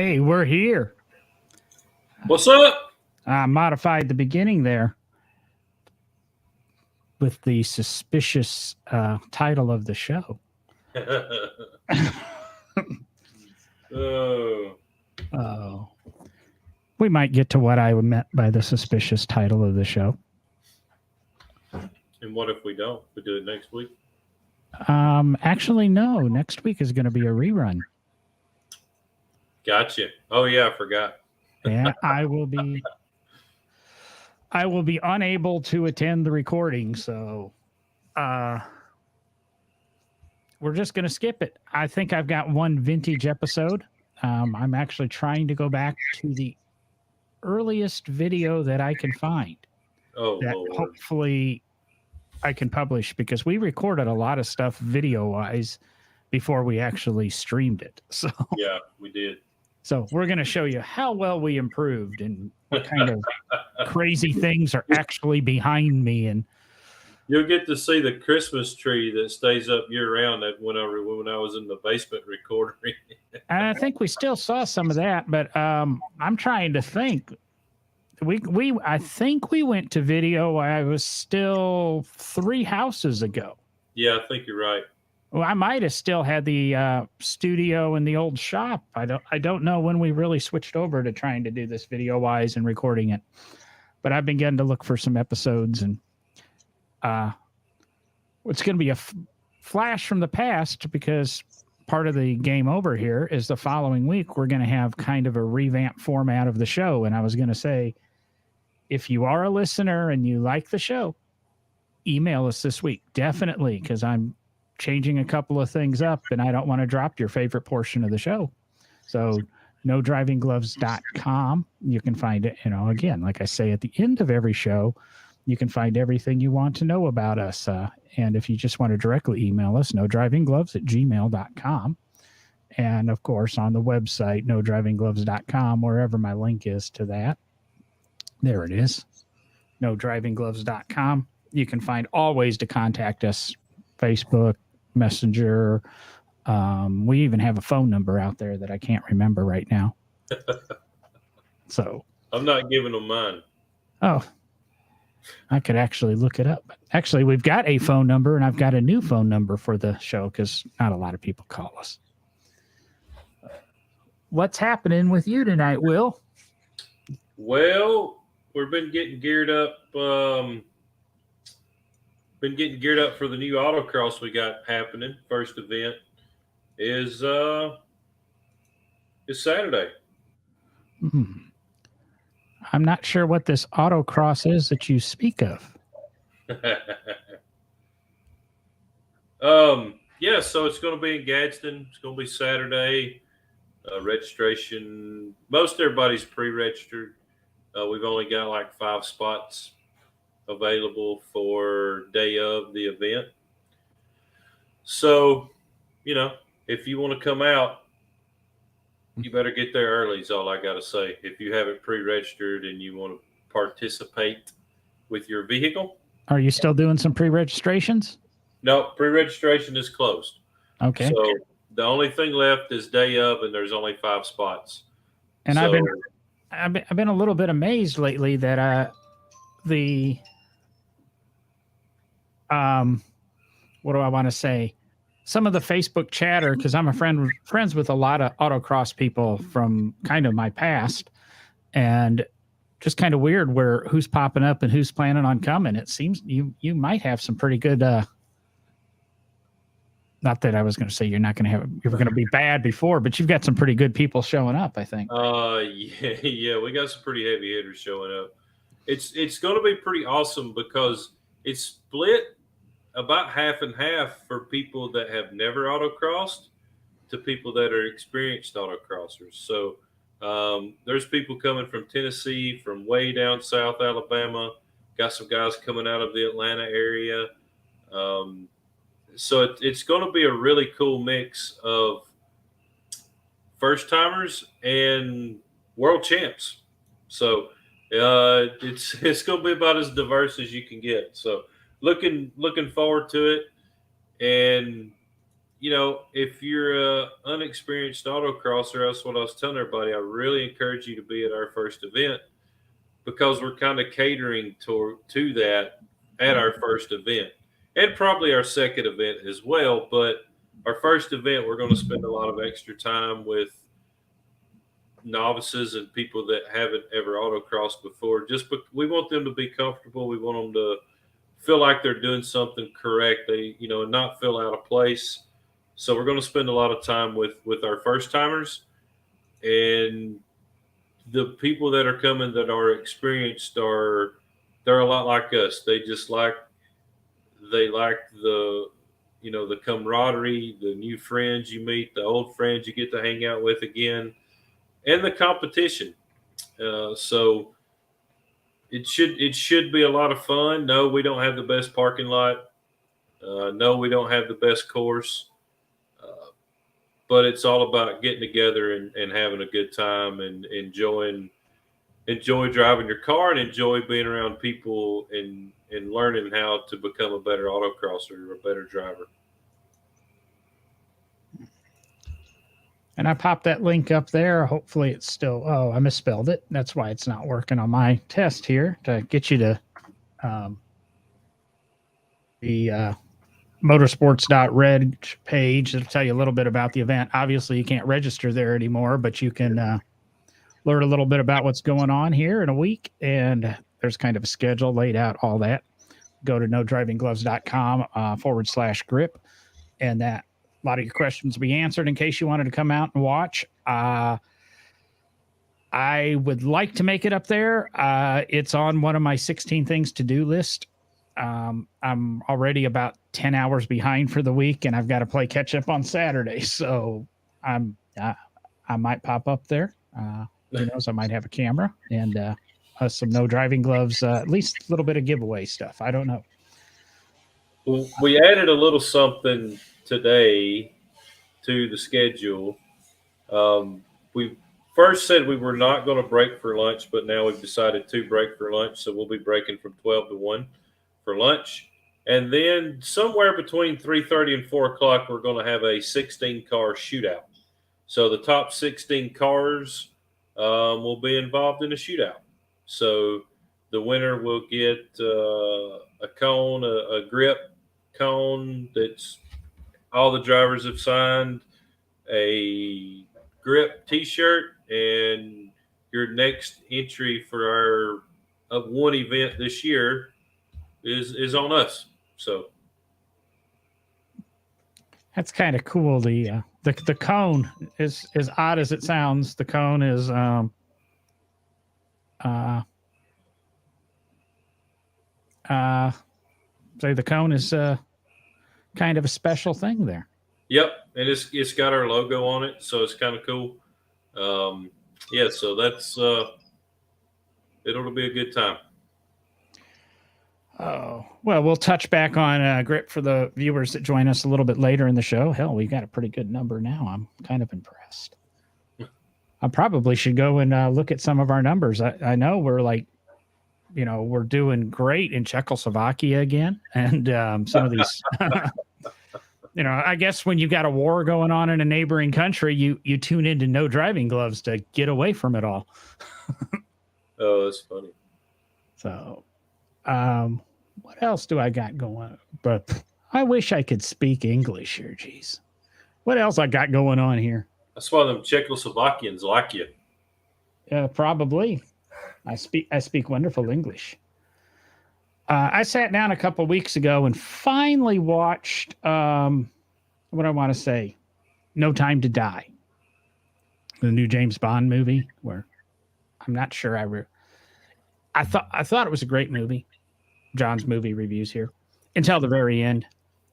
Hey, we're here. What's up? I modified the beginning there with the suspicious title of the show. Oh, Oh. We might get to what I meant by the suspicious title of the show. and what if we don't? We do it next week. Actually, no. Next week is going to be a rerun. Gotcha. Oh yeah, I forgot. Yeah, I will be unable to attend the recording, so we're just going to skip it. I think I've got one vintage episode. I'm actually trying to go back to the earliest video that I can find Oh that Lord. hopefully I can publish, because we recorded a lot of stuff video wise before we actually streamed it. So Yeah, we did. So we're going to show you how well we improved and what kind of crazy things are actually behind me. And You'll get to see the Christmas tree that stays up year round. That when I was in the basement recording. I think we still saw some of that, but I'm trying to think. I think we went to video. I was still 3 houses ago. Yeah, I think you're right. Well, I might have still had the studio in the old shop. I don't know when we really switched over to trying to do this video wise and recording it. But I've begun to look for some episodes, and it's going to be a flash from the past, because part of the game over here is the following week we're going to have kind of a revamped format of the show. And I was going to say, if you are a listener and you like the show, email us this week. Definitely, because I'm changing a couple of things up and I don't want to drop your favorite portion of the show. So nodrivinggloves.com. You can find it, again, like I say at the end of every show, you can find everything you want to know about us. And if you just want to directly email us, nodrivinggloves@gmail.com. And of course, on the website, nodrivinggloves.com, wherever my link is to that. There it is. nodrivinggloves.com. You can find all ways to contact us: Facebook, Messenger. We even have a phone number out there that I can't remember right now. So I'm not giving them mine. Oh, I could actually look it up. Actually, we've got a phone number, and I've got a new phone number for the show, because not a lot of people call us. What's happening with you tonight, Will? Well, we've been getting geared up. For the new autocross we got happening. First event is Saturday. I'm not sure what this autocross is that you speak of. Yeah, so it's going to be in Gadsden. It's going to be Saturday. Registration, most everybody's pre-registered. We've only got like 5 spots available for day of the event. So, if you want to come out, you better get there early is all I got to say. If you haven't pre-registered and you want to participate with your vehicle. Are you still doing some pre-registrations? No, pre-registration is closed. Okay. So the only thing left is day of, and there's only 5 spots. And I've been a little bit amazed lately that what do I want to say? Some of the Facebook chatter, because I'm friends with a lot of autocross people from kind of my past, and just kind of weird who's popping up and who's planning on coming. It seems you might have some pretty good. Not that I was going to say you were going to be bad before, but you've got some pretty good people showing up, I think. Yeah, we got some pretty heavy hitters showing up. It's going to be pretty awesome, because it's split about half and half for people that have never autocrossed to people that are experienced autocrossers. So there's people coming from Tennessee, from way down south Alabama. Got some guys coming out of the Atlanta area. So it's going to be a really cool mix of first timers and world champs. So it's going to be about as diverse as you can get. So looking forward to it. And if you're a unexperienced autocrosser, that's what I was telling everybody. I really encourage you to be at our first event because we're kind of catering to that at our first event and probably our second event as well. But our first event, we're going to spend a lot of extra time with novices and people that haven't ever autocrossed before. We want them to be comfortable. We want them to feel like they're doing something correct. They, not feel out of place. So we're going to spend a lot of time with our first timers, and the people that are coming that are experienced they're a lot like us. They like the camaraderie, the new friends you meet, the old friends you get to hang out with again, and the competition. So it should be a lot of fun. No, we don't have the best parking lot. No, we don't have the best course. But it's all about getting together and having a good time and enjoy driving your car and enjoy being around people and learning how to become a better autocrosser or a better driver. And I popped that link up there. Hopefully it's still, I misspelled it. That's why it's not working on my test here to get you to the motorsports.red page. It'll tell you a little bit about the event. Obviously you can't register there anymore, but you can learn a little bit about what's going on here in a week. And there's kind of a schedule laid out, all that. Go to nodrivinggloves.com/grip. And that a lot of your questions will be answered in case you wanted to come out and watch. I would like to make it up there. It's on one of my 16 things to do list. I'm already about 10 hours behind for the week, and I've got to play catch up on Saturday. So I might pop up there. Who knows? I might have a camera and some No Driving Gloves, at least a little bit of giveaway stuff. I don't know. Well, we added a little something today to the schedule. We first said we were not going to break for lunch, but now we've decided to break for lunch. So we'll be breaking from 12 to 1 for lunch. And then somewhere between 3:30 and 4 o'clock, we're going to have a 16-car shootout. So the top 16 cars will be involved in a shootout. So the winner will get a cone, a grip cone that's all the drivers have signed, a grip T-shirt, and your next entry for our one event this year is on us. So that's kind of cool. The cone is as odd as it sounds. The cone is say the cone is kind of a special thing there. Yep, and it's got our logo on it, so it's kind of cool. Yeah, so that's it'll be a good time. Oh, well, we'll touch back on grip for the viewers that join us a little bit later in the show. Hell, we got a pretty good number now. I'm kind of impressed. I probably should go and look at some of our numbers. I know we're like, we're doing great in Czechoslovakia again. And some of these, I guess when you've got a war going on in a neighboring country, you tune into No Driving Gloves to get away from it all. Oh, that's funny. So, what else do I got going on? But I wish I could speak English here. Jeez. What else I got going on here? That's why them Czechoslovakians like you. Probably. I speak wonderful English. I sat down a couple weeks ago and finally watched what I want to say, No Time to Die, the new James Bond movie. Where I'm not sure I thought it was a great movie. John's movie reviews here until the very end.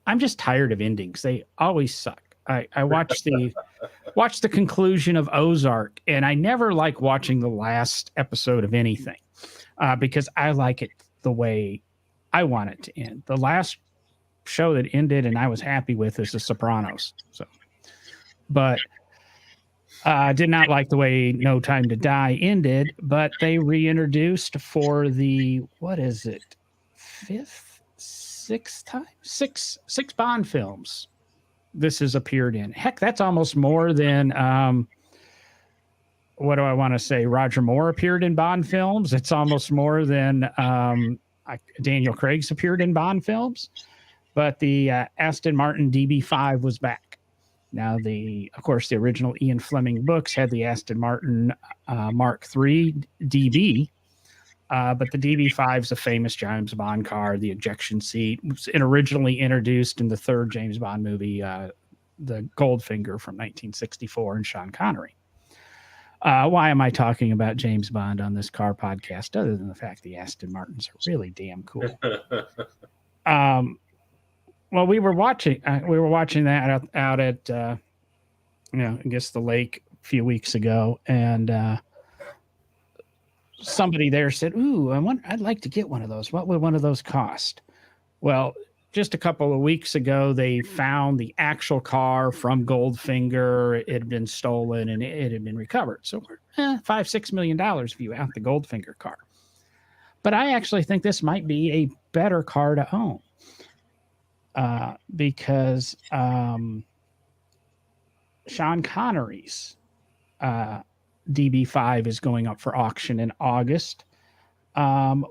I'm just tired of endings. They always suck. I watched the conclusion of Ozark, and I never like watching the last episode of anything because I like it the way I want it to end. The last show that ended and I was happy with is The Sopranos. So, but I did not like the way No Time to Die ended, but they reintroduced for the, what is it, six Bond films. this has appeared in. Heck, that's almost more than what do I want to say? Roger Moore appeared in Bond films. It's almost more than Daniel Craig's appeared in Bond films. But the Aston Martin DB5 was back. Now, of course, the original Ian Fleming books had the Aston Martin Mark III DB. But the DB5 is a famous James Bond car. The ejection seat was originally introduced in the third James Bond movie, the Goldfinger from 1964, and Sean Connery. Why am I talking about James Bond on this car podcast, other than the fact the Aston Martins are really damn cool? Well, we were watching that out at, I guess the lake a few weeks ago, and somebody there said, "Ooh, I'd like to get one of those. What would one of those cost?" Well, just a couple of weeks ago, they found the actual car from Goldfinger. It had been stolen and it had been recovered. So $5-6 million if you out the Goldfinger car. But I actually think this might be a better car to own because Sean Connery's DB5 is going up for auction in August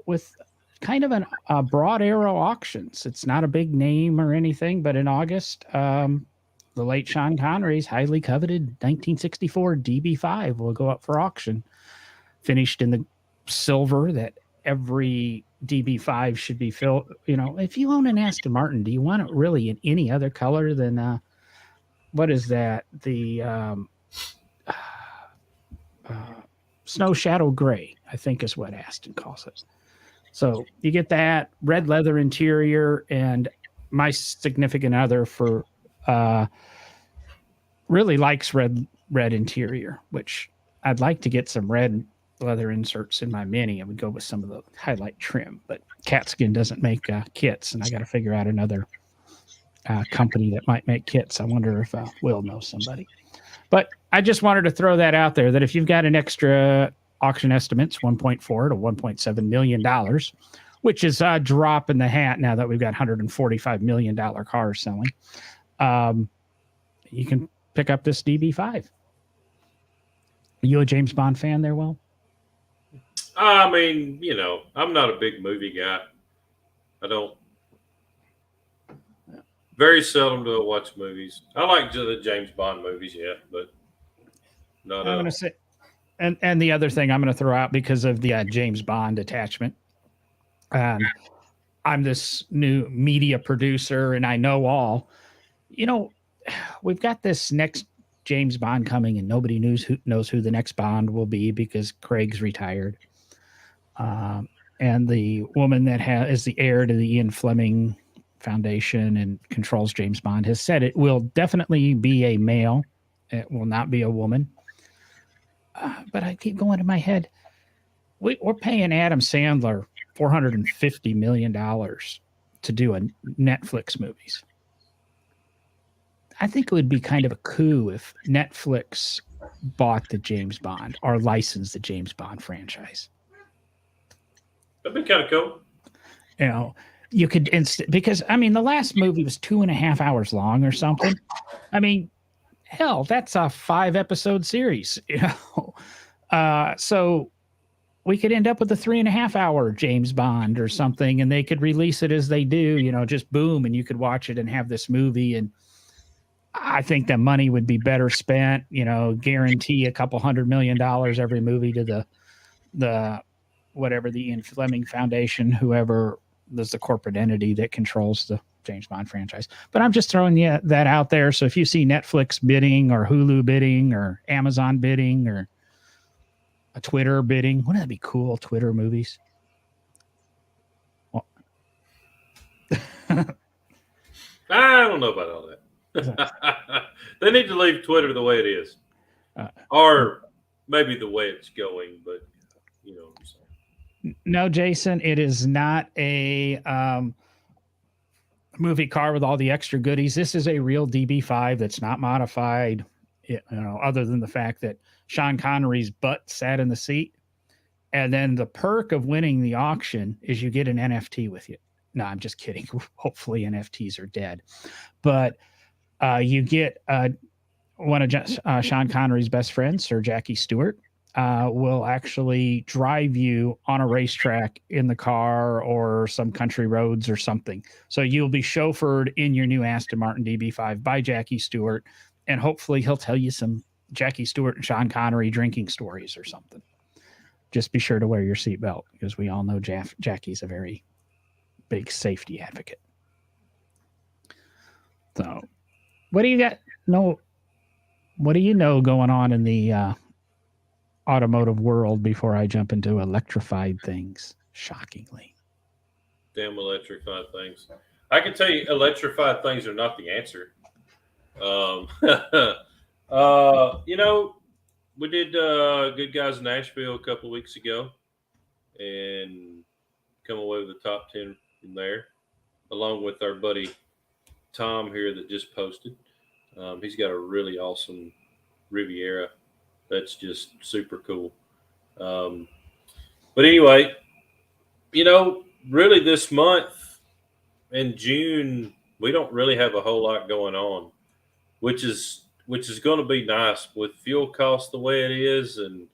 with kind of a Broad Arrow Auctions. It's not a big name or anything, but in August, the late Sean Connery's highly coveted 1964 DB5 will go up for auction, finished in the silver that every DB5 should be filled. If you own an Aston Martin, do you want it really in any other color than what is that? The Snow Shadow Gray, I think is what Aston calls it. So you get that red leather interior, and my significant other really likes red interior, which I'd like to get some red leather inserts in my Mini. I would go with some of the highlight trim, but Catskin doesn't make kits, and I got to figure out another company that might make kits. I wonder if Will knows somebody. But I just wanted to throw that out there, that if you've got an extra auction estimates, $1.4 to $1.7 million, which is a drop in the hat now that we've got $145 million cars selling, you can pick up this DB5. Are you a James Bond fan there, Will? I mean, I'm not a big movie guy. I don't. Very seldom do I watch movies. I like the James Bond movies, yeah, but not. I'm going to say, and the other thing I'm going to throw out because of the James Bond attachment. I'm this new media producer, and I know all. We've got this next James Bond coming, and nobody knows who the next Bond will be because Craig's retired. And the woman that is the heir to the Ian Fleming Foundation and controls James Bond has said it will definitely be a male. It will not be a woman. But I keep going in my head. We're paying Adam Sandler $450 million to do a Netflix movies. I think it would be kind of a coup if Netflix bought the James Bond or licensed the James Bond franchise. That'd be kind of cool. You could because the last movie was 2.5 hours long or something. Hell, that's a 5-episode series. So we could end up with a 3.5-hour James Bond or something, and they could release it as they do. Just boom, and you could watch it and have this movie. And I think the money would be better spent. Guarantee a couple $100 million every movie to the whatever the Ian Fleming Foundation, whoever is the corporate entity that controls the James Bond franchise. But I'm just throwing that out there. So if you see Netflix bidding or Hulu bidding or Amazon bidding or a Twitter bidding, wouldn't that be cool? Twitter movies. Well, I don't know about all that. They need to leave Twitter the way it is, or maybe the way it's going. But you know what I'm saying. No, Jason, it is not a movie car with all the extra goodies. This is a real DB5 that's not modified, other than the fact that Sean Connery's butt sat in the seat. And then the perk of winning the auction is you get an NFT with you. No, I'm just kidding. Hopefully NFTs are dead. But You get one of Sean Connery's best friends, Sir Jackie Stewart, will actually drive you on a racetrack in the car or some country roads or something. So you'll be chauffeured in your new Aston Martin DB5 by Jackie Stewart, and hopefully he'll tell you some Jackie Stewart and Sean Connery drinking stories or something. Just be sure to wear your seatbelt because we all know Jackie's a very big safety advocate. So, what do you got? No, what do you know going on in the automotive world before I jump into electrified things? Shockingly, Damn electrified things. I can tell you, electrified things are not the answer. You know, we did Good Guys in Nashville a couple of weeks ago, and come away with the top 10 from there, along with our buddy Tom here that just posted. He's got a really awesome Riviera that's just super cool. Um, but anyway, you know, really this month in June, we don't really have a whole lot going on, which is going to be nice with fuel costs the way it is, and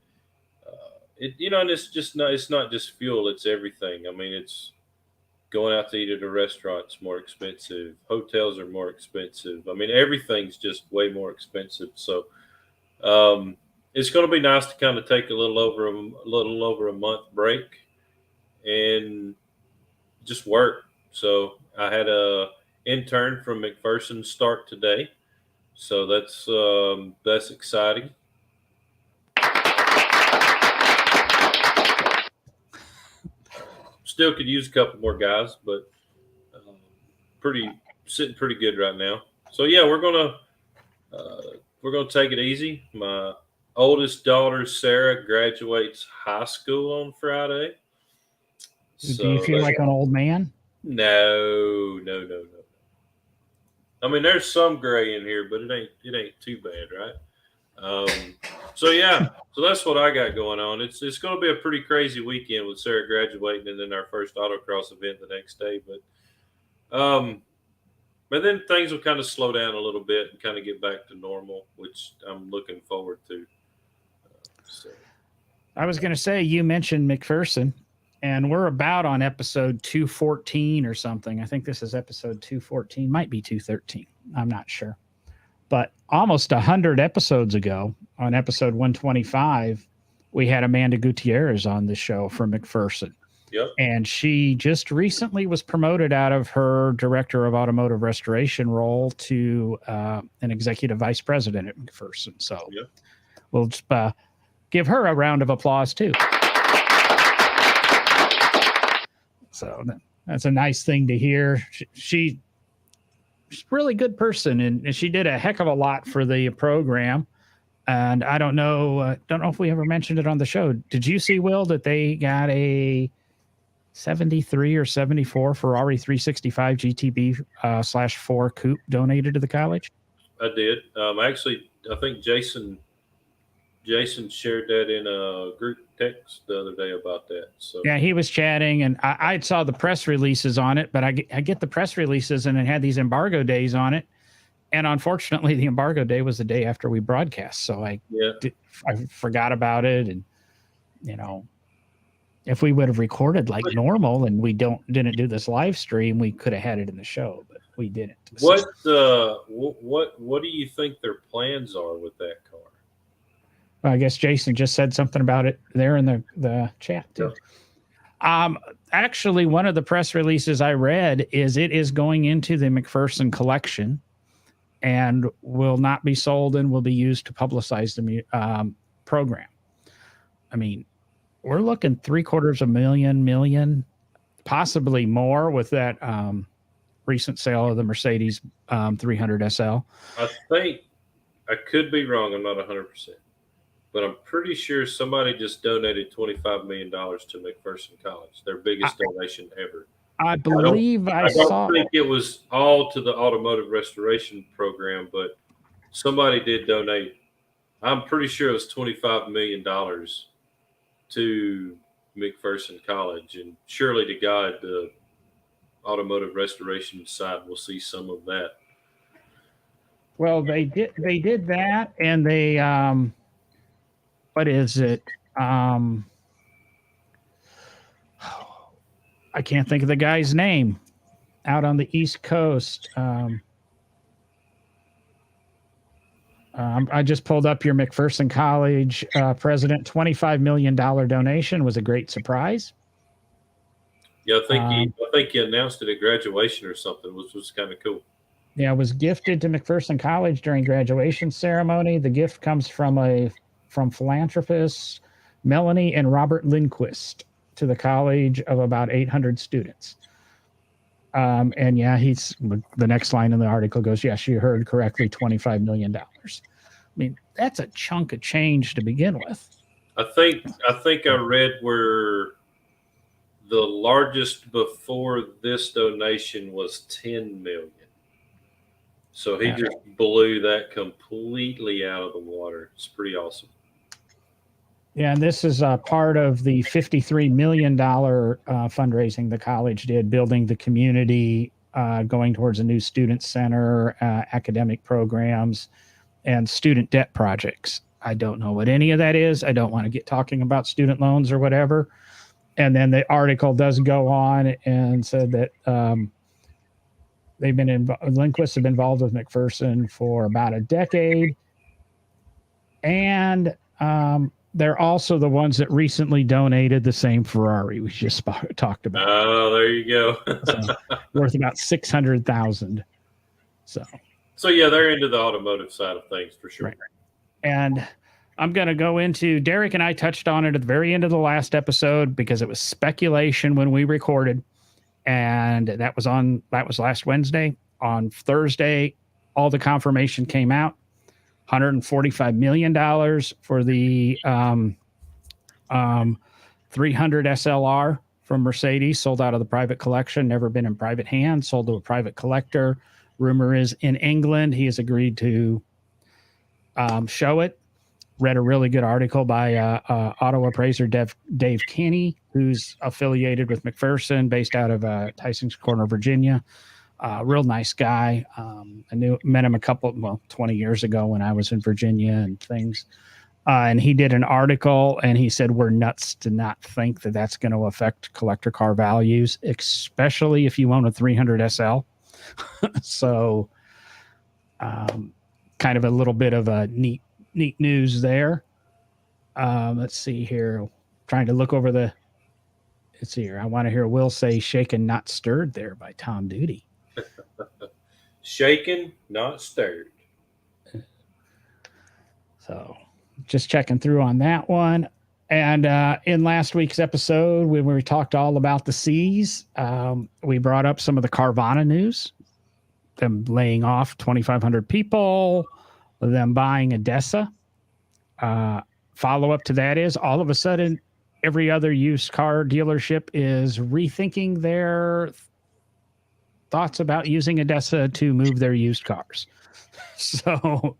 and it's not just fuel, it's everything. I mean, it's going out to eat at a restaurant's more expensive. Hotels are more expensive. I mean, everything's just way more expensive. So it's going to be nice to kind of take a little over a month break and just work. So I had a intern from McPherson start today, so that's exciting. Still could use a couple more guys, but sitting pretty good right now. So yeah, we're gonna take it easy. My oldest daughter Sarah graduates high school on Friday. So do you feel like an old man? No, no, no, no. I mean, there's some gray in here, but it ain't too bad, right? So yeah, so that's what I got going on. It's going to be a pretty crazy weekend with Sarah graduating and then our first autocross event the next day. But then things will kind of slow down a little bit and kind of get back to normal, which I'm looking forward to. So. I was going to say, you mentioned McPherson, and we're about on episode 214 or something. I think this is episode 214, might be 213. I'm not sure. But almost 100 episodes ago, on episode 125, we had Amanda Gutierrez on the show from McPherson. Yep. And she just recently was promoted out of her director of automotive restoration role to an executive vice president at McPherson. So yep. We'll just give her a round of applause, too. So that's a nice thing to hear. She's a really good person, and she did a heck of a lot for the program. And I don't know if we ever mentioned it on the show. Did you see, Will, that they got a 73 or 74 Ferrari 365 GTB /4 coupe donated to the college? I did. Actually, I think Jason shared that in a group text the other day about that. So yeah, he was chatting, and I saw the press releases on it, but I get the press releases, and it had these embargo days on it. And unfortunately, the embargo day was the day after we broadcast. So I forgot about it. And, if we would have recorded like normal and we didn't do this live stream, we could have had it in the show, but we didn't. What do you think their plans are with that car? I guess Jason just said something about it there in the chat too. Yeah. Actually, one of the press releases I read is it is going into the McPherson collection and will not be sold and will be used to publicize the program. I mean, we're looking $750,000 million, possibly more with that recent sale of the Mercedes 300 SL. I think I could be wrong. I'm not 100%, but I'm pretty sure somebody just donated $25 million to McPherson College, their biggest donation ever. I believe I don't think it was all to the automotive restoration program, but somebody did donate. I'm pretty sure it was $25 million to McPherson College, and surely to God, the automotive restoration side will see some of that. Well, they did that, and they what is it? I can't think of the guy's name out on the East Coast. I just pulled up your McPherson College president. $25 million donation was a great surprise. Yeah, I think he announced it at graduation or something, which was kind of cool. Yeah, it was gifted to McPherson College during graduation ceremony. The gift comes from philanthropists Melanie and Robert Lindquist to the college of about 800 students. And yeah, the next line in the article goes, yes, you heard correctly, $25 million. I mean, that's a chunk of change to begin with. I think I read where the largest before this donation was 10 million. So he just blew that completely out of the water. It's pretty awesome. Yeah, and this is part of the $53 million fundraising the college did, building the community, going towards a new student center, academic programs, and student debt projects. I don't know what any of that is. I don't want to get talking about student loans or whatever. And then the article does go on and said that Lindquist have been involved with McPherson for about a decade. And they're also the ones that recently donated the same Ferrari we just talked about. Oh, there you go. So, worth about $600,000. So yeah, they're into the automotive side of things for sure. Right. And I'm going to go into, Derek and I touched on it at the very end of the last episode because it was speculation when we recorded. And that was last Wednesday. On Thursday, all the confirmation came out. $145 million for the 300 SLR from Mercedes, sold out of the private collection, never been in private hands, sold to a private collector. Rumor is in England, he has agreed to show it. Read a really good article by auto appraiser Dave Kinney, who's affiliated with McPherson, based out of Tyson's Corner, Virginia. Real nice guy. I met him 20 years ago when I was in Virginia and things. And he did an article and he said, we're nuts to not think that that's going to affect collector car values, especially if you own a 300 SL. So kind of a little bit of a neat news there. Let's see here. Trying to look over let's see here. I want to hear Will say shaken, not stirred there by Tom Duty. Shaken, not stirred. So just checking through on that one. And in last week's episode, when we talked all about the C's, we brought up some of the Carvana news, them laying off 2,500 people, them buying ADESA. Follow-up to that is all of a sudden, every other used car dealership is rethinking their thoughts about using ADESA to move their used cars. So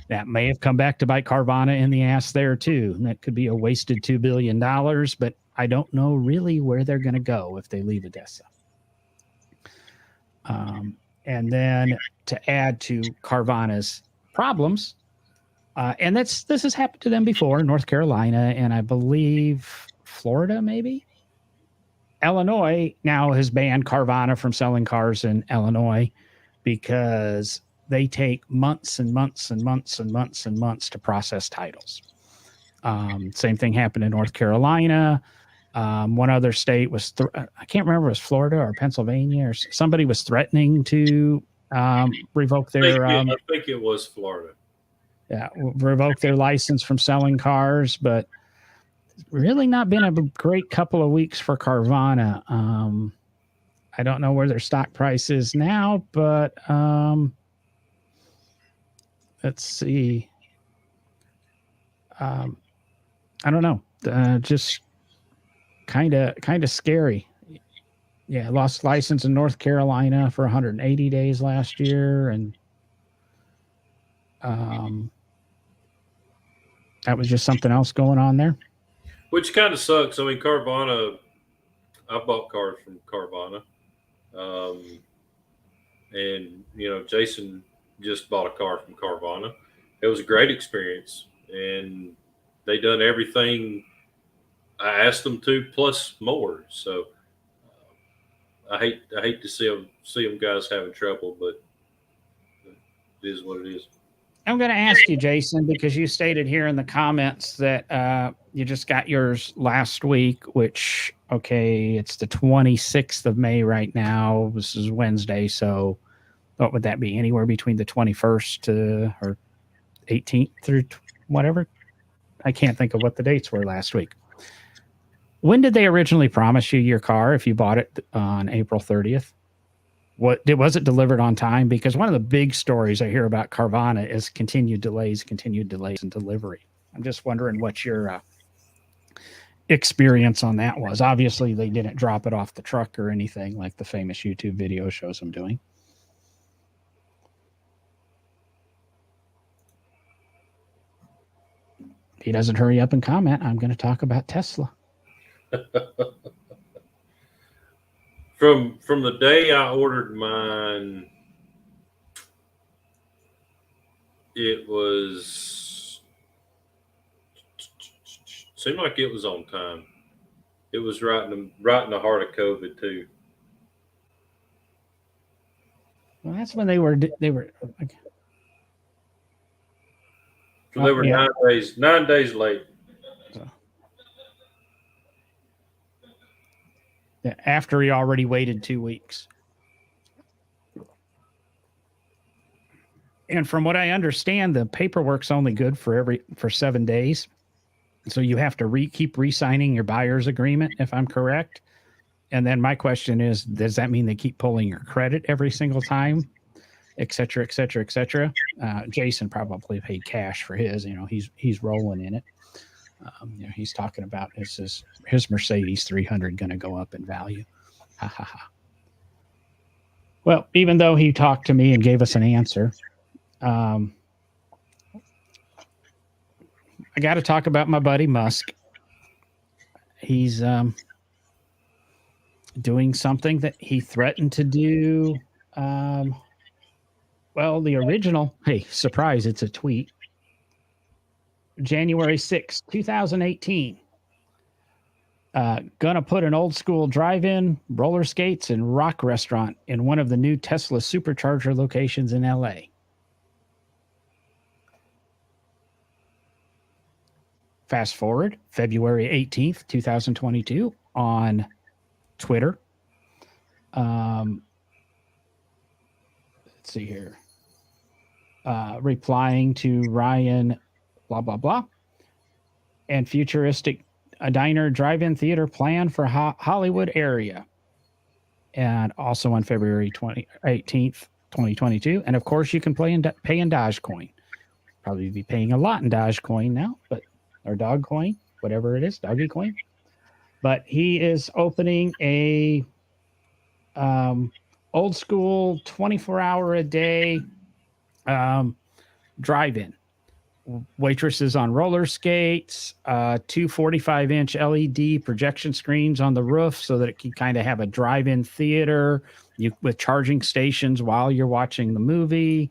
that may have come back to bite Carvana in the ass there too. And that could be a wasted $2 billion, but I don't know really where they're going to go if they leave ADESA. And then to add to Carvana's problems, and this has happened to them before, North Carolina, and I believe Florida, maybe. Illinois now has banned Carvana from selling cars in Illinois because they take months and months and months and months and months to process titles. Same thing happened in North Carolina. One other state was, I can't remember if it was Florida or Pennsylvania, or somebody was threatening to revoke their... I think it was Florida. Yeah, revoke their license from selling cars, but really not been a great couple of weeks for Carvana. I don't know where their stock price is now, but let's see. I don't know. Just kind of scary. Yeah, lost license in North Carolina for 180 days last year, and that was just something else going on there. Which kind of sucks. I mean, Carvana, I bought cars from Carvana. And, Jason just bought a car from Carvana. It was a great experience, and they done everything I asked them to plus more. So I hate to see them guys having trouble, but it is what it is. I'm going to ask you, Jason, because you stated here in the comments that you just got yours last week, which, okay, it's the 26th of May right now. This is Wednesday. So what would that be? Anywhere between the 21st to or 18th through whatever? I can't think of what the dates were last week. When did they originally promise you your car if you bought it on April 30th? Was it delivered on time? Because one of the big stories I hear about Carvana is continued delays in delivery. I'm just wondering what your experience on that was. Obviously, they didn't drop it off the truck or anything like the famous YouTube video shows them doing. If he doesn't hurry up and comment, I'm going to talk about Tesla. From the day I ordered mine, it seemed like it was on time. It was right in the heart of COVID too. Well, that's when they were. So they were 9 days late. After he already waited 2 weeks. And from what I understand, the paperwork's only good for 7 days. So you have to keep re-signing your buyer's agreement, if I'm correct. And then my question is, does that mean they keep pulling your credit every single time? Et cetera, et cetera, et cetera. Jason probably paid cash for his, he's rolling in it. He's talking about his Mercedes 300 going to go up in value. Ha ha ha. Well, even though he talked to me and gave us an answer, I got to talk about my buddy Musk. He's doing something that he threatened to do. Well, the original, hey, surprise, it's a tweet. January 6, 2018. Gonna put an old school drive-in, roller skates, and rock restaurant in one of the new Tesla supercharger locations in LA. Fast forward, February 18th, 2022, on Twitter. Let's see here. Replying to Ryan blah, blah, blah. And futuristic diner drive-in theater plan for Hollywood area. And also on February 18th, 2022. And of course, you can pay in Dogecoin. Probably be paying a lot in Dogecoin now, or Dogcoin, whatever it is, Doggy Coin. But he is opening a old school 24-hour a day drive-in. Waitresses on roller skates, two 45-inch LED projection screens on the roof so that it can kind of have a drive-in theater with charging stations while you're watching the movie.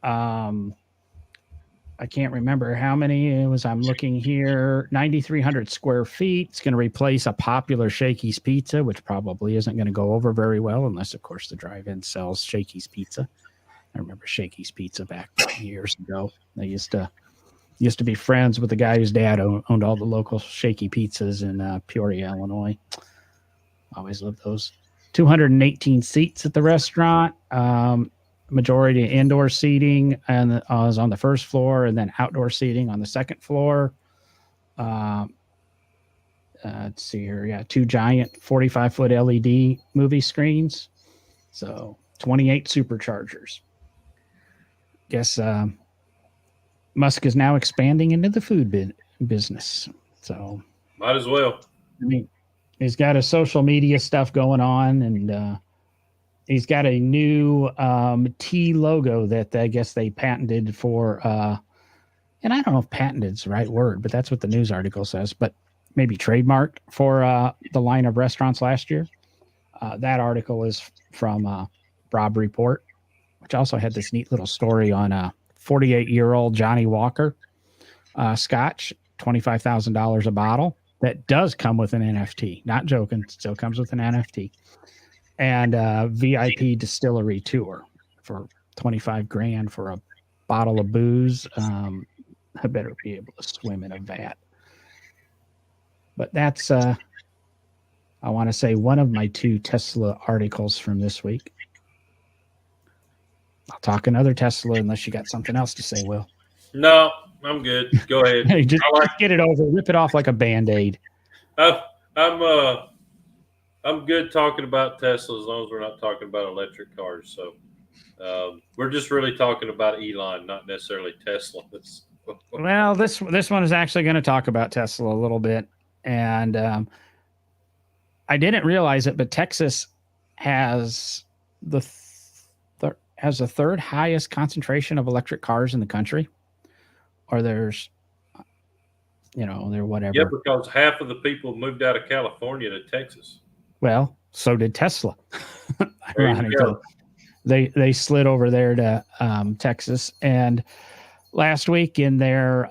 I can't remember how many it was. I'm looking here. 9,300 square feet. It's going to replace a popular Shakey's Pizza, which probably isn't going to go over very well unless, of course, the drive-in sells Shakey's Pizza. I remember Shakey's Pizza back years ago. They used to be friends with the guy whose dad owned all the local Shaky Pizzas in Peoria, Illinois. Always loved those. 218 seats at the restaurant. Majority of indoor seating and is on the first floor, and then outdoor seating on the second floor. Let's see here. Yeah, two giant 45-foot LED movie screens. So 28 superchargers. Guess Musk is now expanding into the food business. So might as well. I mean, he's got a social media stuff going on, and he's got a new T logo that I guess they patented for, and I don't know if patented is the right word, but that's what the news article says, but maybe trademarked for the line of restaurants last year. That article is from Robb Report, which also had this neat little story on a 48-year-old Johnny Walker Scotch, $25,000 a bottle. That does come with an NFT. Not joking. Still comes with an NFT. And VIP distillery tour for 25 grand for a bottle of booze. I better be able to swim in a vat. But that's, I want to say, one of my 2 Tesla articles from this week. I'll talk another Tesla unless you got something else to say, Will. No, I'm good. Go ahead. Hey, just get it over. Rip it off like a Band-Aid. I'm good talking about Tesla as long as we're not talking about electric cars. So we're just really talking about Elon, not necessarily Tesla. Well, this one is actually going to talk about Tesla a little bit, and I didn't realize it, but Texas has the third highest concentration of electric cars in the country. Or there's, they're whatever. Yeah, because half of the people moved out of California to Texas. Well, so did Tesla. Ironically, they slid over there to Texas, and last week in their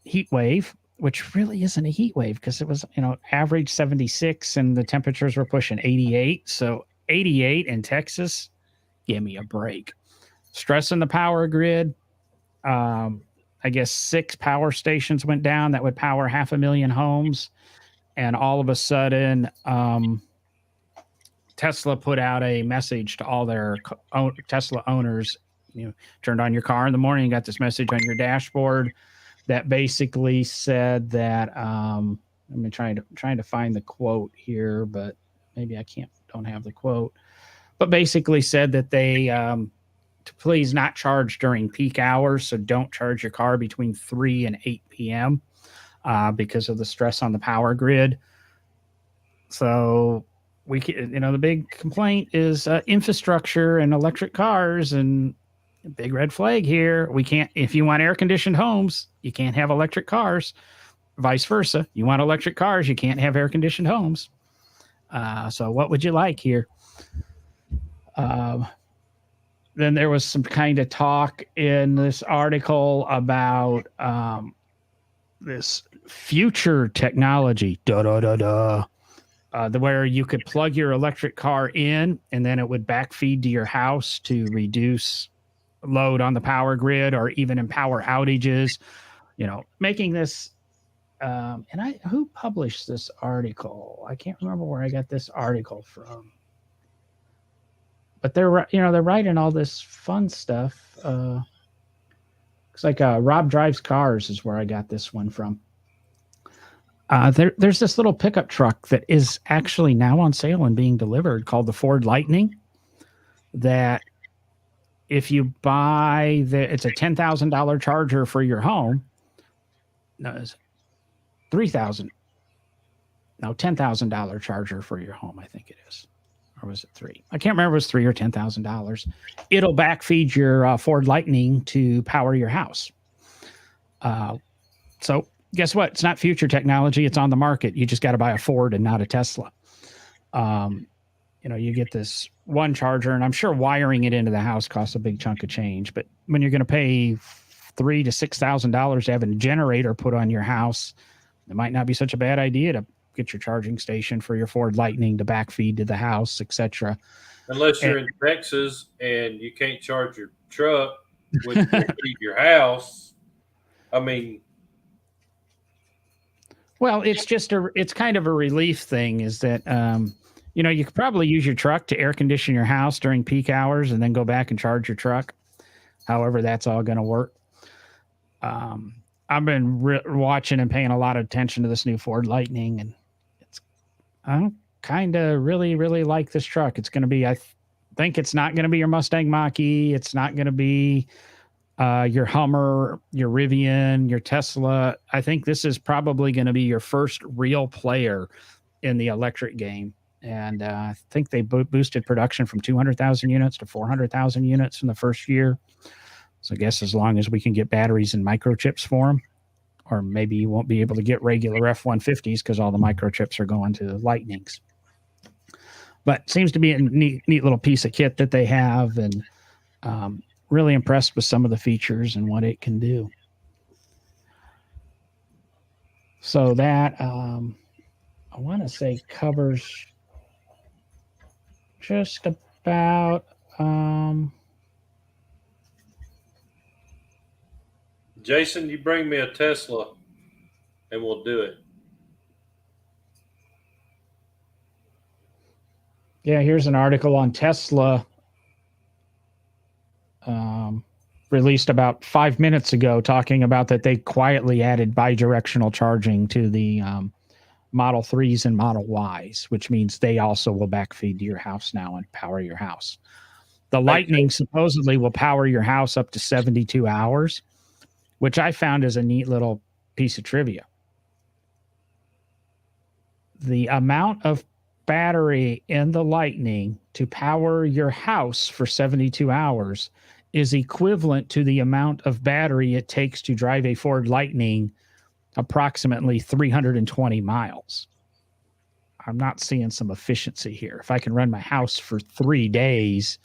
heat wave, which really isn't a heat wave because it was average 76 and the temperatures were pushing 88. So 88 in Texas, give me a break. Stressing the power grid. I guess 6 power stations went down that would power 500,000 homes. And all of a sudden, Tesla put out a message to all their Tesla owners. Turned on your car in the morning, you got this message on your dashboard that basically said that, I'm trying to find the quote here, but maybe don't have the quote, but basically said that they, to please not charge during peak hours. So don't charge your car between 3 and 8 p.m. Because of the stress on the power grid. So the big complaint is infrastructure and electric cars, and a big red flag here. We can't, if you want air conditioned homes, you can't have electric cars. Vice versa. You want electric cars, you can't have air conditioned homes. So what would you like here? Then there was some kind of talk in this article about this future technology, where you could plug your electric car in and then it would backfeed to your house to reduce load on the power grid or even in power outages, making this. Who published this article? I can't remember where I got this article from. But they're writing all this fun stuff. It's like Rob Drives Cars is where I got this one from. There's this little pickup truck that is actually now on sale and being delivered called the Ford Lightning. That if you buy it's a $10,000 charger for your home. No, it's $3,000. No, $10,000 charger for your home. I think it is. Or was it 3? I can't remember if it was $3,000 or $10,000. It'll backfeed your Ford Lightning to power your house. So guess what? It's not future technology. It's on the market. You just got to buy a Ford and not a Tesla. You get this one charger, and I'm sure wiring it into the house costs a big chunk of change. But when you're going to pay $3,000 to $6,000 to have a generator put on your house, it might not be such a bad idea to get your charging station for your Ford Lightning to backfeed to the house, etc. Unless you're in Texas and you can't charge your truck when you leave your house. I mean, well, it's kind of a relief thing. Is that you could probably use your truck to air condition your house during peak hours and then go back and charge your truck. However, that's all going to work. I've been watching and paying a lot of attention to this new Ford Lightning, and I kind of really, really like this truck. It's going to be, I think it's not going to be your Mustang Mach-E. It's not going to be your Hummer, your Rivian, your Tesla. I think this is probably going to be your first real player in the electric game. And I think they boosted production from 200,000 units to 400,000 units in the first year. So I guess as long as we can get batteries and microchips for them, or maybe you won't be able to get regular F-150s because all the microchips are going to Lightnings. But it seems to be a neat little piece of kit that they have. And Really impressed with some of the features and what it can do. So that I want to say covers just about Jason, you bring me a Tesla and we'll do it. Yeah, here's an article on Tesla released about 5 minutes ago talking about that they quietly added bidirectional charging to the Model 3s and Model Ys, which means they also will backfeed to your house now and power your house. The Lightning supposedly will power your house up to 72 hours, which I found is a neat little piece of trivia. The amount of battery in the Lightning to power your house for 72 hours is equivalent to the amount of battery it takes to drive a Ford Lightning approximately 320 miles. I'm not seeing some efficiency here. If I can run my house for 3 days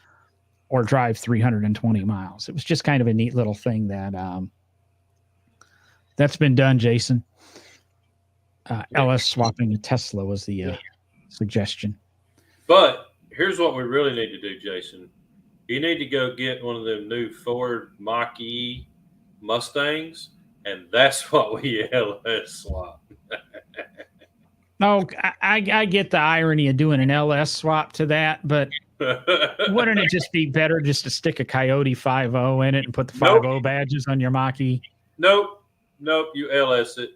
or drive 320 miles. It was just kind of a neat little thing that that's been done, Jason. LS swapping to Tesla was the suggestion. But here's what we really need to do, Jason. You need to go get one of them new Ford Mach-E Mustangs, and that's what we LS swap. No, I get the irony of doing an LS swap to that, but wouldn't it just be better just to stick a Coyote 5.0 in it and put the 5.0 badges on your Mach-E? Nope, you LS it.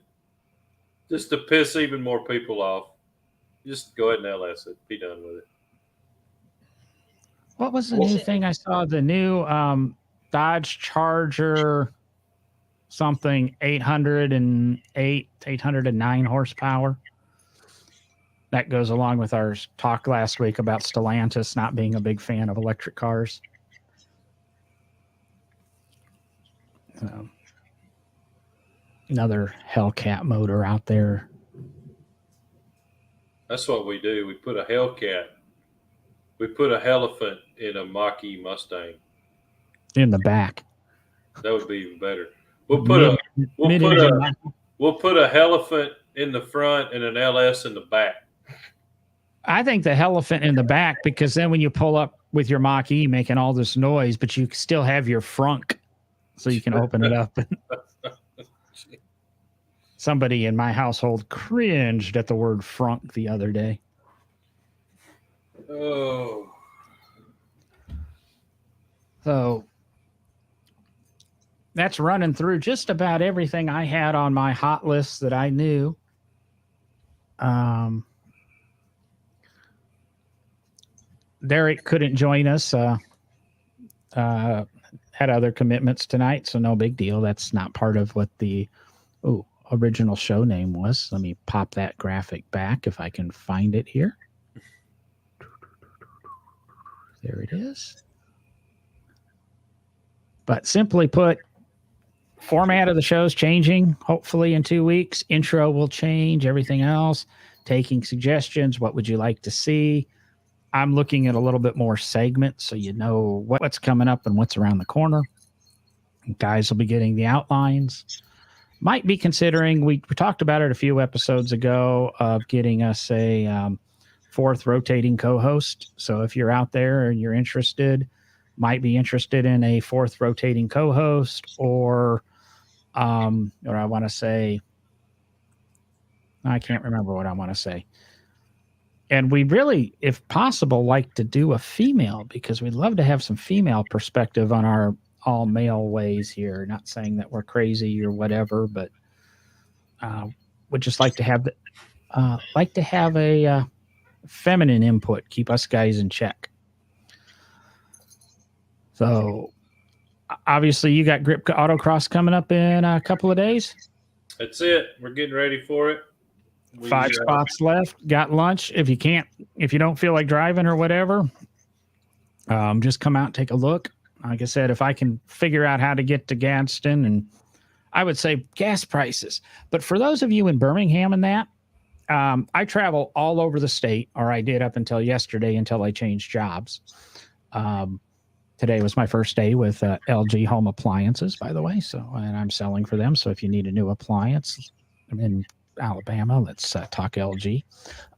Just to piss even more people off. Just go ahead and LS it. Be done with it. What was the new thing I saw? The new Dodge Charger something 809 horsepower. That goes along with our talk last week about Stellantis not being a big fan of electric cars. Another Hellcat motor out there. That's what we do. We put a Hellcat. We put a Helephant in a Mach-E Mustang. In the back. That would be even better. We'll put a Helephant in the front and an LS in the back. I think the Helephant in the back, because then when you pull up with your Mach-E making all this noise, but you still have your frunk so you can open it up. Somebody in my household cringed at the word frunk the other day. Oh. So that's running through just about everything I had on my hot list that I knew. Derek couldn't join us. Had other commitments tonight, so no big deal. That's not part of what the original show name was. Let me pop that graphic back if I can find it here. There it is. But simply put, format of the show is changing. Hopefully in 2 weeks, intro will change, everything else. Taking suggestions. What would you like to see? I'm looking at a little bit more segments so you know what's coming up and what's around the corner. Guys will be getting the outlines. Might be considering, we talked about it a few episodes ago, of getting us a fourth rotating co-host. So if you're out there and you're interested, might be interested in a fourth rotating co-host, or I want to say, I can't remember what I want to say. And we really, if possible, like to do a female, because we'd love to have some female perspective on our all male ways here. Not saying that we're crazy or whatever, but would just like to have a feminine input, keep us guys in check. So obviously you got Grip Autocross coming up in a couple of days. That's it. We're getting ready for it. 5 spots left. Got lunch. If you don't feel like driving or whatever, just come out and take a look. Like I said, if I can figure out how to get to Gadsden, and I would say gas prices. But for those of you in Birmingham and that, I travel all over the state, or I did up until yesterday until I changed jobs. today was my first day with LG Home Appliances, by the way. So, and I'm selling for them. So if you need a new appliance, I'm in Alabama. Let's talk LG.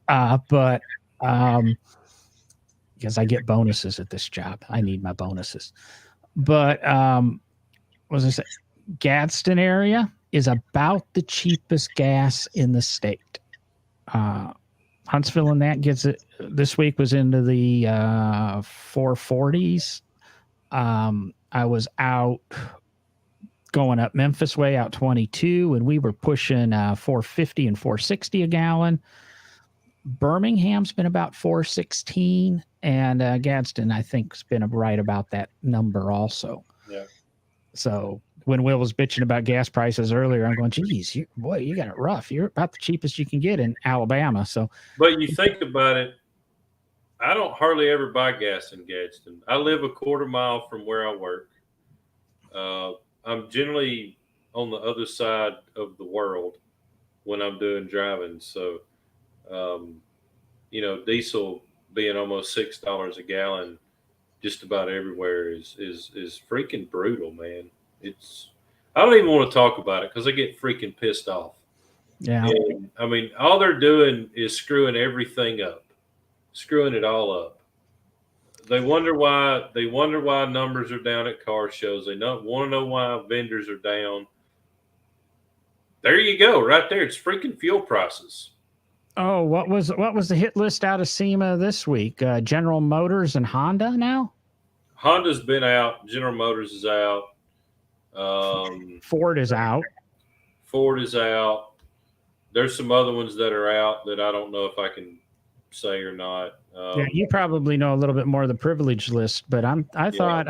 But because I get bonuses at this job, I need my bonuses. But what was I say? Gadsden area is about the cheapest gas in the state. Huntsville and that gets it this week was into the 440s. I was out going up Memphis way out 22, and we were pushing 450 and 460 a gallon. Birmingham's been about 416, and Gadsden, I think, has been right about that number also. Yeah. So when Will was bitching about gas prices earlier, I'm going, geez, you got it rough. You're about the cheapest you can get in Alabama. So, but you think about it, I don't hardly ever buy gas in Gadsden. I live a quarter mile from where I work. I'm generally on the other side of the world when I'm doing driving. So, diesel being almost $6 a gallon just about everywhere is freaking brutal, man. I don't even want to talk about it because I get freaking pissed off. Yeah. And, I mean, all they're doing is screwing everything up, screwing it all up. They wonder why numbers are down at car shows. They don't want to know why vendors are down. There you go, right there. It's freaking fuel prices. Oh, what was the hit list out of SEMA this week? General Motors and Honda now? Honda's been out. General Motors is out. Ford is out. Ford is out. There's some other ones that are out that I don't know if I can say or not. Yeah, you probably know a little bit more of the privilege list, but I thought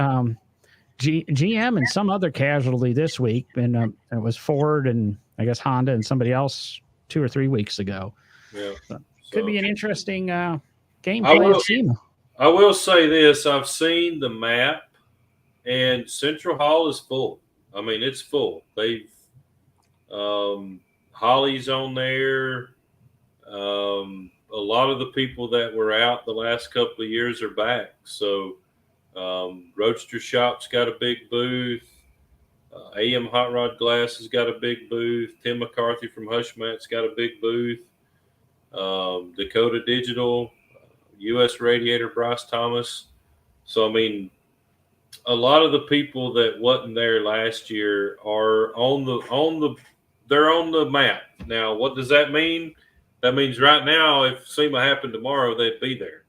GM and some other casualty this week, and it was Ford and I guess Honda and somebody else 2 or 3 weeks ago. Yeah, could be an interesting gameplay at SEMA. I will say this: I've seen the map, and Central Hall is full. I mean, it's full. They've Holly's on there. A lot of the people that were out the last couple of years are back. So Roadster Shop's got a big booth. AM Hot Rod Glass has got a big booth. Tim McCarthy from Hushmat's got a big booth. Dakota Digital, U.S. Radiator, Bryce Thomas. So, I mean, a lot of the people that wasn't there last year are they're on the map. Now, what does that mean? That means right now, if SEMA happened tomorrow, they'd be there.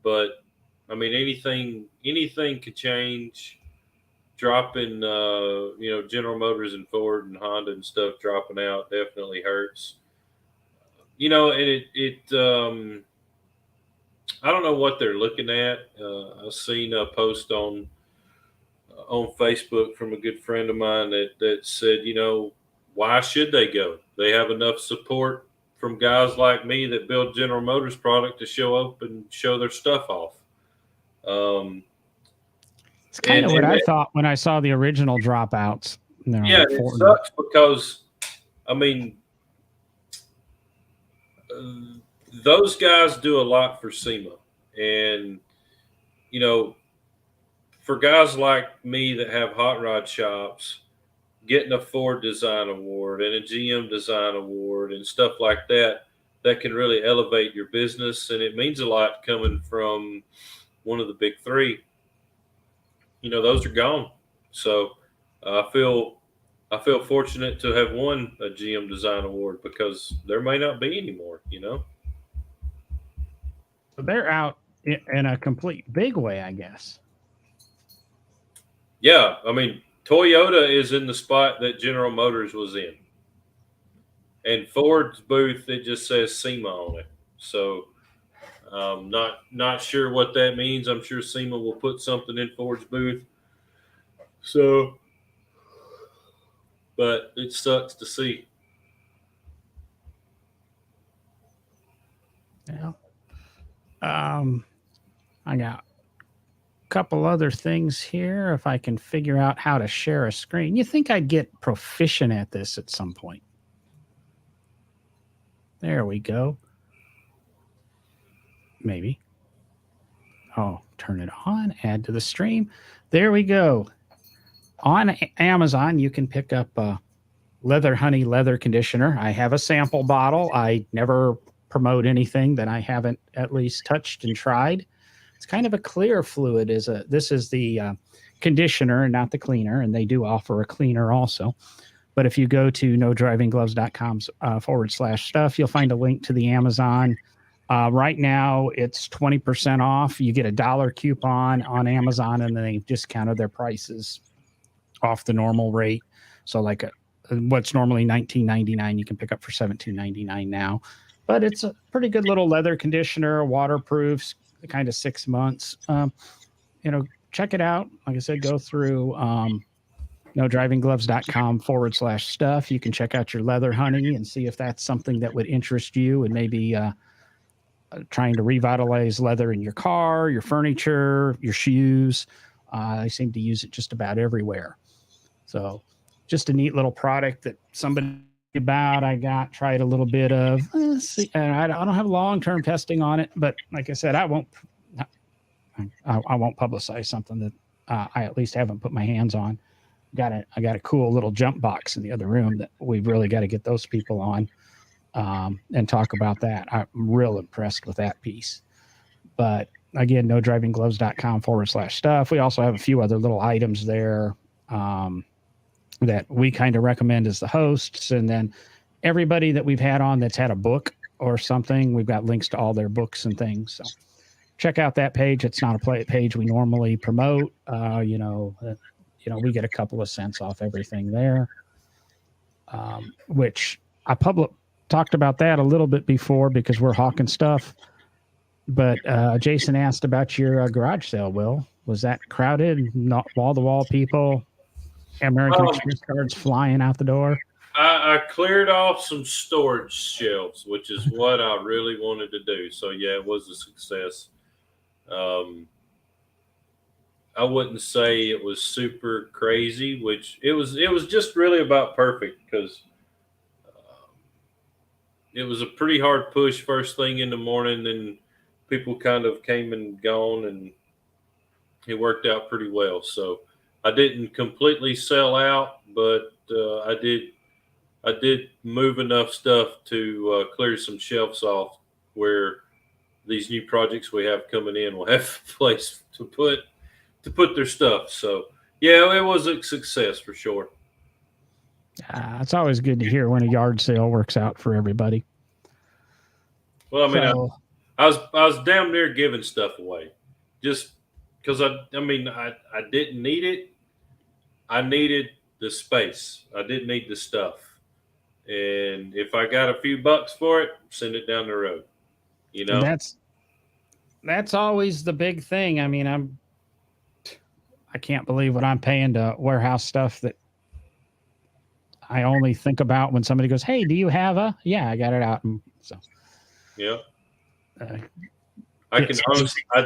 But I mean, anything could change. Dropping, General Motors and Ford and Honda and stuff dropping out definitely hurts. And I don't know what they're looking at. I've seen a post on Facebook from a good friend of mine that said, why should they go? They have enough support from guys like me that build General Motors product to show up and show their stuff off. It's kind of what I thought when I saw the original dropouts. Yeah, it sucks because, I mean, those guys do a lot for SEMA. And, for guys like me that have hot rod shops, getting a Ford Design Award and a GM Design Award and stuff like that can really elevate your business. And it means a lot coming from one of the big three. Those are gone. So I feel fortunate to have won a GM Design Award because there may not be anymore, So they're out in a complete big way, I guess. Yeah. I mean, Toyota is in the spot that General Motors was in. And Ford's booth, it just says SEMA on it. So not sure what that means. I'm sure SEMA will put something in Ford's booth. So, but it sucks to see. Yeah. I got a couple other things here. If I can figure out how to share a screen, you think I'd get proficient at this at some point? There we go. Maybe. Oh, turn it on, add to the stream. There we go. On Amazon, you can pick up Leather Honey leather conditioner. I have a sample bottle. I never promote anything that I haven't at least touched and tried. It's kind of a clear fluid. This is the conditioner and not the cleaner, and they do offer a cleaner also. But if you go to nodrivinggloves.com /stuff, you'll find a link to the Amazon. Right now, it's 20% off. You get a $1 coupon on Amazon, and then they discounted their prices off the normal rate. So like what's normally $19.99, you can pick up for $17.99 now. But it's a pretty good little leather conditioner, waterproof, kind of 6 months. Check it out. Like I said, go through nodrivinggloves.com /stuff. You can check out your Leather Honey and see if that's something that would interest you, and maybe trying to revitalize leather in your car, your furniture, your shoes. I seem to use it just about everywhere. So just a neat little product that somebody about I tried a little bit of. And I don't have long-term testing on it, but like I said, I won't publicize something that I at least haven't put my hands on. I got a cool little jump box in the other room that we've really got to get those people on and talk about that. I'm real impressed with that piece. But again, nodrivinggloves.com /stuff. We also have a few other little items there that we kind of recommend as the hosts. And then everybody that we've had on that's had a book or something, we've got links to all their books and things. So check out that page. It's not a page we normally promote. We get a couple of cents off everything there, which I talked about that a little bit before because we're hawking stuff. But Jason asked about your garage sale, Will. Was that crowded? Not wall-to-wall people? American Express cards flying out the door? I cleared off some storage shelves, which is what I really wanted to do. So, yeah, it was a success. I wouldn't say it was super crazy, which it was just really about perfect because it was a pretty hard push first thing in the morning. Then people kind of came and gone, and it worked out pretty well. So I didn't completely sell out, but I did move enough stuff to clear some shelves off where these new projects we have coming in will have a place to put their stuff. So yeah, it was a success for sure. It's always good to hear when a yard sale works out for everybody. Well, I mean, I was damn near giving stuff away just because I didn't need it. I needed the space. I didn't need the stuff. And if I got a few bucks for it, send it down the road. That's always the big thing. I mean, I can't believe what I'm paying to warehouse stuff that I only think about when somebody goes, "Hey, do you have a?" Yeah, I got it out. And so, yeah. I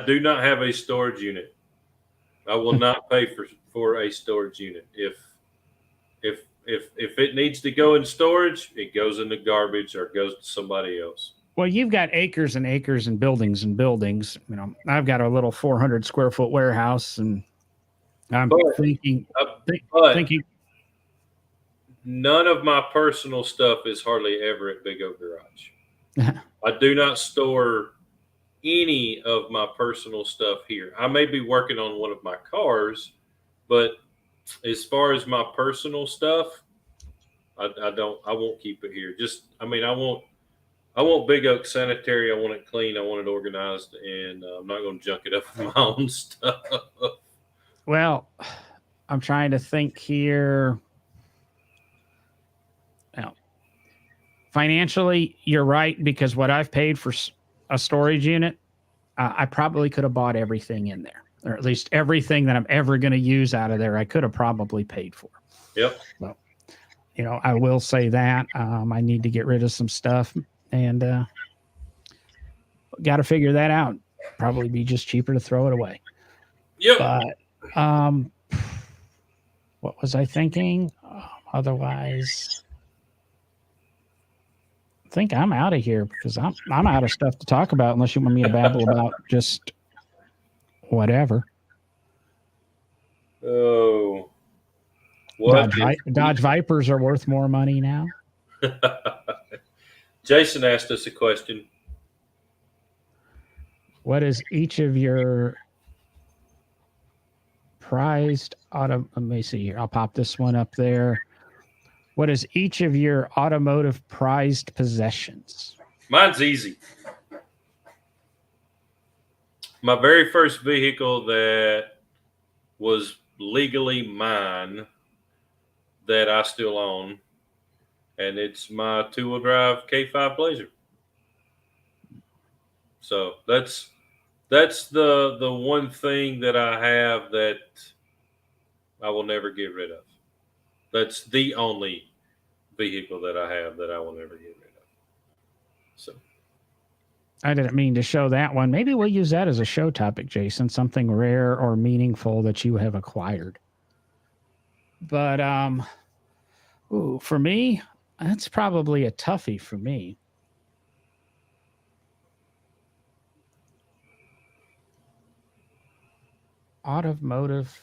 do not have a storage unit. I will not pay for a storage unit. If it needs to go in storage, it goes in the garbage or goes to somebody else. Well, you've got acres and acres and buildings and buildings. I've got a little 400 square foot warehouse, and I'm thinking none of my personal stuff is hardly ever at Big Oak Garage. I do not store any of my personal stuff here. I may be working on one of my cars, but as far as my personal stuff, I won't keep it here. I want Big Oak sanitary. I want it clean. I want it organized, and I'm not going to junk it up with my own stuff. Well, I'm trying to think here. Now, financially, you're right, because what I've paid for a storage unit, I probably could have bought everything in there, or at least everything that I'm ever going to use out of there. I could have probably paid for. Yep. So, I will say that I need to get rid of some stuff, and got to figure that out. Probably be just cheaper to throw it away. Yep. But what was I thinking? Otherwise, I think I'm out of here because I'm out of stuff to talk about unless you want me to babble about just whatever. Oh, what? Dodge Vipers are worth more money now. Jason asked us a question. What is each of your prized auto? Let me see here. I'll pop this one up there. What is each of your automotive prized possessions? Mine's easy. My very first vehicle that was legally mine that I still own, and it's my two-wheel drive K5 Blazer. So that's the one thing that I have that I will never get rid of. That's the only vehicle that I have that I will never get rid of. So I didn't mean to show that one. Maybe we'll use that as a show topic, Jason, something rare or meaningful that you have acquired. But for me, that's probably a toughie for me. Automotive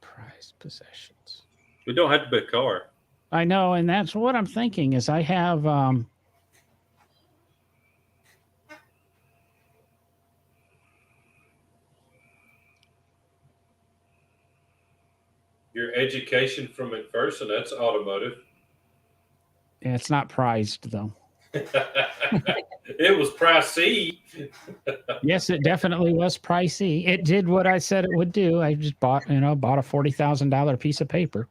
prized possessions. we don't have to be a car. I know, and that's what I'm thinking is I have Your education from McPherson, that's automotive. yeah, it's not prized though. It was pricey. Yes, it definitely was pricey. It did what I said it would do. I just bought a $40,000 piece of paper.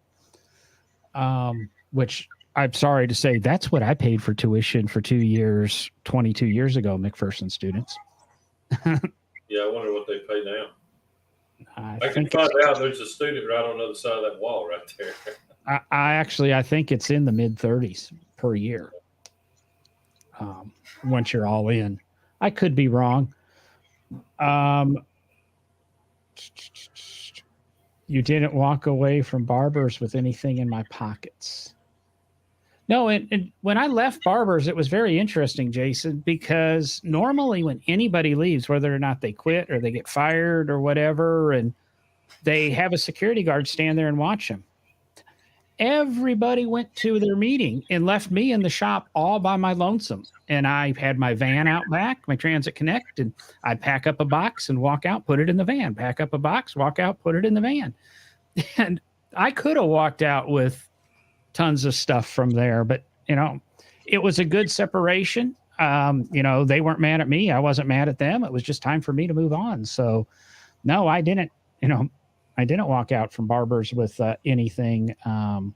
Which I'm sorry to say, that's what I paid for tuition for 2 years, 22 years ago, McPherson students. Yeah, I wonder what they pay now. I can think find out. There's a student right on the other side of that wall right there. I think it's in the mid 30s per year. Once you're all in, I could be wrong. You didn't walk away from Barbers with anything in my pockets. No, and when I left Barbers, it was very interesting, Jason, because normally when anybody leaves, whether or not they quit or they get fired or whatever, and they have a security guard stand there and watch them. Everybody went to their meeting and left me in the shop all by my lonesome. And I had my van out back, my Transit Connect, and I'd pack up a box and walk out, put it in the van, pack up a box, walk out, put it in the van. And I could have walked out with tons of stuff from there, but it was a good separation. They weren't mad at me. I wasn't mad at them. It was just time for me to move on. So no, I didn't walk out from Barbers with anything. You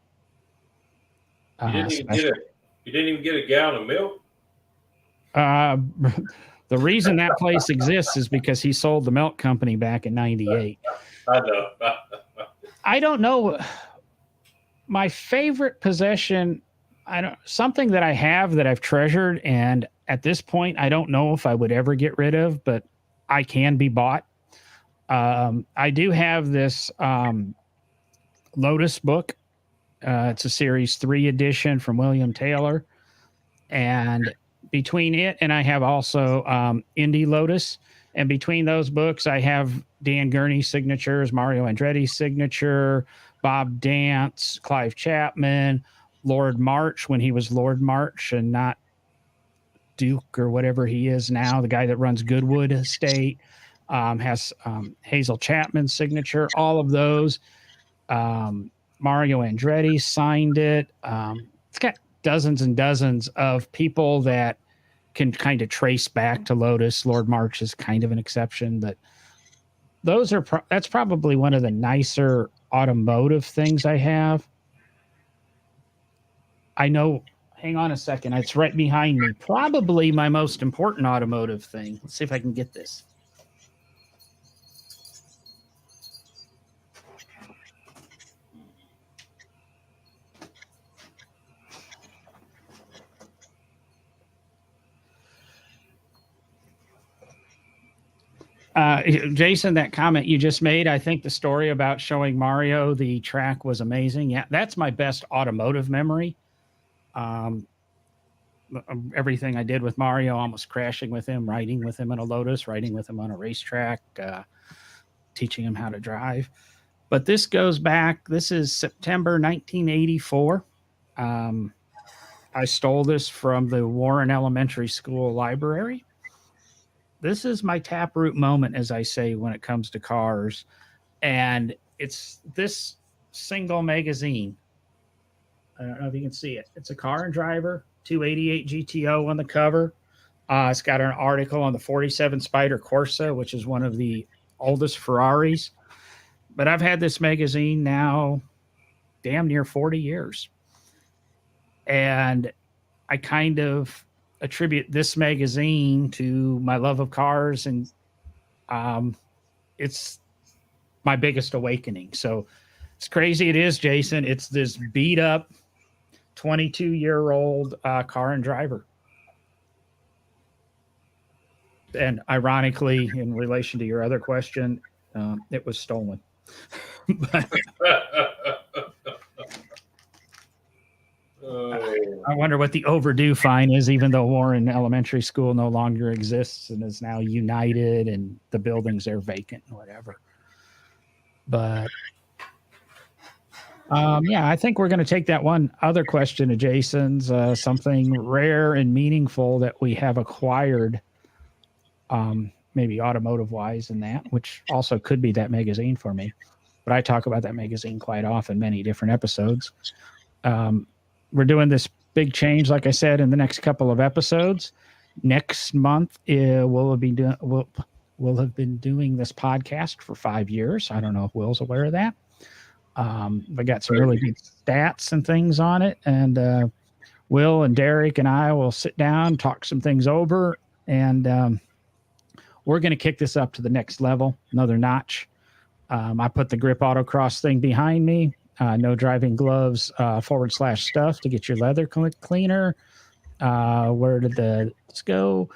didn't even get a gallon of milk? The reason that place exists is because he sold the milk company back in '98. I know. I don't know. My favorite possession, something that I have that I've treasured, and at this point, I don't know if I would ever get rid of, but I can be bought. I do have this Lotus book. It's a Series 3 edition from William Taylor. And between it and I have also Indy Lotus. And between those books, I have Dan Gurney's signatures, Mario Andretti's signature, Bob Dance, Clive Chapman, Lord March when he was Lord March and not Duke or whatever he is now, the guy that runs Goodwood Estate. Has Hazel Chapman's signature, all of those. Mario Andretti signed it. It's got dozens and dozens of people that can kind of trace back to Lotus. Lord March is kind of an exception, but that's probably one of the nicer automotive things I have. I know. Hang on a second. It's right behind me. Probably my most important automotive thing. Let's see if I can get this. Jason, that comment you just made, I think the story about showing Mario the track was amazing. Yeah, that's my best automotive memory. Everything I did with Mario, almost crashing with him, riding with him in a Lotus, riding with him on a racetrack. teaching them how to drive. But this goes back, this is September 1984. I stole this from the Warren Elementary School library. This is my taproot moment, as I say, when it comes to cars. And it's this single magazine. I don't know if you can see it. It's a Car and Driver, 288 GTO on the cover. It's got an article on the 47 Spider Corsa, which is one of the oldest Ferraris. But I've had this magazine now damn near 40 years. And I kind of attribute this magazine to my love of cars, and it's my biggest awakening. So it's crazy it is, Jason. It's this beat up 22-year-old Car and Driver. And ironically, in relation to your other question, it was stolen. But I wonder what the overdue fine is, even though Warren Elementary School no longer exists and is now united and the buildings are vacant or whatever. But yeah, I think we're going to take that one other question of Jason's, something rare and meaningful that we have acquired, maybe automotive wise in that, which also could be that magazine for me. But I talk about that magazine quite often, many different episodes. We're doing this big change, like I said, in the next couple of episodes. Next month, we'll have been doing this podcast for 5 years. I don't know if Will's aware of that. We got some really good stats and things on it. And Will and Derek and I will sit down, talk some things over, and we're going to kick this up to the next level, another notch. I put the Grip Autocross thing behind me. No driving gloves /stuff to get your leather cleaner. Where did let's go?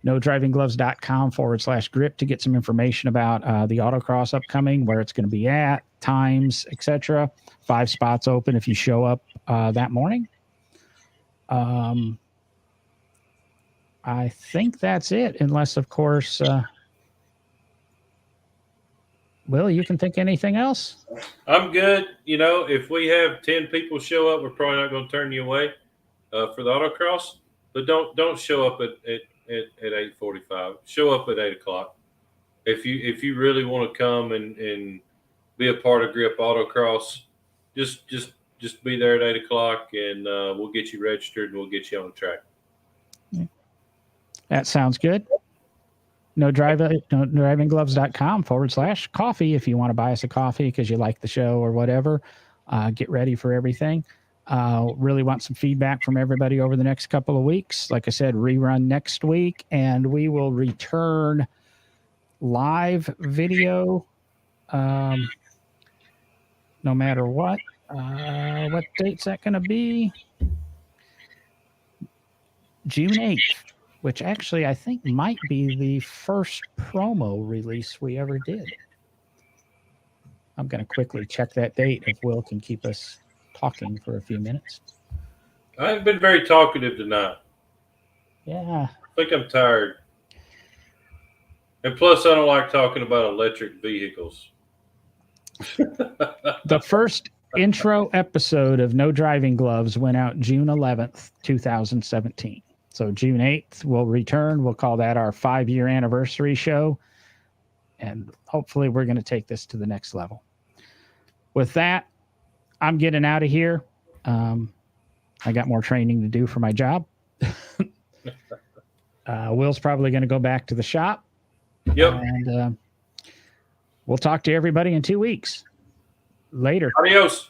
NoDrivingGloves.com/grip to get some information about the autocross upcoming, where it's going to be at, times, etc. 5 spots open if you show up that morning. I think that's it, unless, of course, Will, you can think anything else? I'm good. You know, if we have 10 people show up, we're probably not going to turn you away for the autocross. But don't show up at 8:45. Show up at 8 o'clock. If you really want to come and be a part of Grip Autocross, just be there at 8 o'clock, and we'll get you registered and we'll get you on the track. That sounds good. NoDrivingGloves.com/coffee if you want to buy us a coffee because you like the show or whatever. Get ready for everything. Really want some feedback from everybody over the next couple of weeks. Like I said, rerun next week, and we will return live video no matter what. What date's that going to be? June 8th. Which actually I think might be the first promo release we ever did. I'm going to quickly check that date if Will can keep us talking for a few minutes. I've been very talkative tonight. Yeah. I think I'm tired. And plus, I don't like talking about electric vehicles. The first intro episode of No Driving Gloves went out June 11th, 2017. So June 8th, we'll return. We'll call that our 5-year anniversary show. And hopefully we're going to take this to the next level. With that, I'm getting out of here. I got more training to do for my job. Will's probably going to go back to the shop. Yep. And we'll talk to everybody in 2 weeks. Later. Adios.